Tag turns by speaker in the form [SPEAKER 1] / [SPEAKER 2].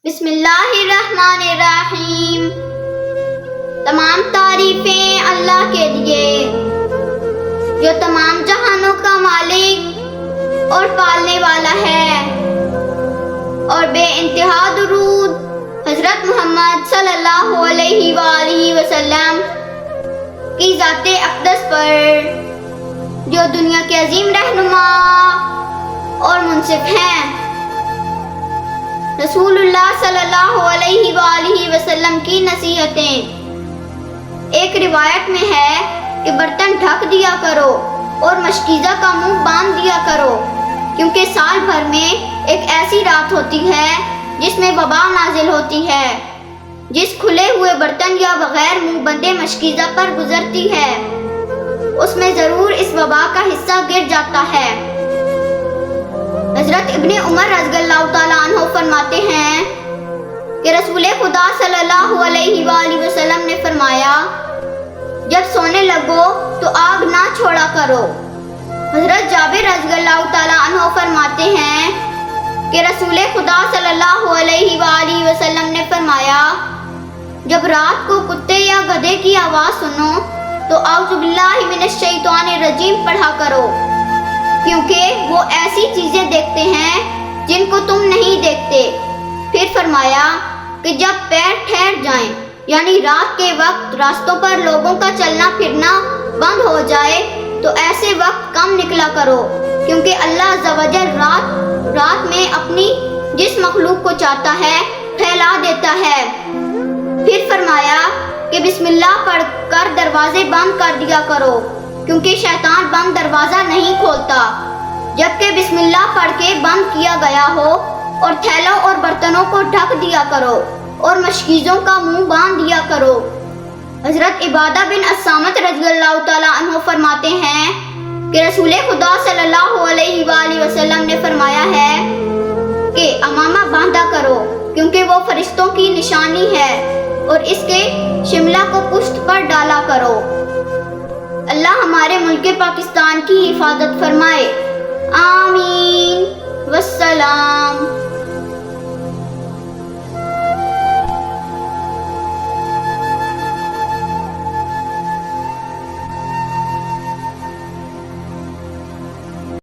[SPEAKER 1] بسم اللہ الرحمن الرحیم۔ تمام تعریفیں اللہ کے لیے جو تمام جہانوں کا مالک اور پالنے والا ہے، اور بے انتہا درود حضرت محمد صلی اللہ علیہ وآلہ وسلم کی ذات اقدس پر جو دنیا کے عظیم رہنما اور منصف ہیں۔ رسول اللہ صلی اللہ علیہ وآلہ وسلم کی نصیحتیں۔ ایک روایت میں ہے کہ برتن ڈھک دیا کرو اور مشکیزہ کا منہ باندھ دیا کرو، کیونکہ سال بھر میں ایک ایسی رات ہوتی ہے جس میں وبا نازل ہوتی ہے، جس کھلے ہوئے برتن یا بغیر منہ بندے مشکیزہ پر گزرتی ہے، اس میں ضرور اس وبا کا حصہ گر جاتا ہے۔ حضرت ابن عمر رضی اللہ تعالیٰ عنہ فرماتے ہیں کہ رسول خدا صلی اللہ علیہ وآلہ وسلم نے فرمایا، جب سونے لگو تو آگ نہ چھوڑا کرو۔ حضرت جابر رضی اللہ تعالیٰ عنہ فرماتے ہیں کہ رسول خدا صلی اللہ علیہ وآلہ وسلم نے فرمایا، جب رات کو کتے یا گدھے کی آواز سنو تو اعوذ باللہ من الشیطان الرجیم پڑھا کرو، کیونکہ وہ ایسی چیزیں دیکھتے ہیں جن کو تم نہیں دیکھتے۔ پھر فرمایا کہ جب پیر ٹھہر جائیں، یعنی رات کے وقت راستوں پر لوگوں کا چلنا پھرنا بند ہو جائے، تو ایسے وقت کم نکلا کرو، کیونکہ اللہ عز و جل رات میں اپنی جس مخلوق کو چاہتا ہے پھیلا دیتا ہے۔ پھر فرمایا کہ بسم اللہ پڑھ کر دروازے بند کر دیا کرو، کیونکہ شیطان بند دروازہ نہیں کھولتا جبکہ بسم اللہ پڑھ کے بند کیا گیا ہو، اور تھیلوں اور برتنوں کو ڈھک دیا کرو اور مشکیزوں کا منہ باندھ دیا کرو۔ حضرت عبادہ بن الصامت رضی اللہ تعالیٰ عنہ فرماتے ہیں کہ رسول خدا صلی اللہ علیہ وآلہ وسلم نے فرمایا ہے کہ امامہ باندھا کرو، کیونکہ وہ فرشتوں کی نشانی ہے، اور اس کے شملہ کو پشت پر ڈالا کرو۔ اللہ ہمارے ملک پاکستان کی حفاظت فرمائے، آمین، والسلام۔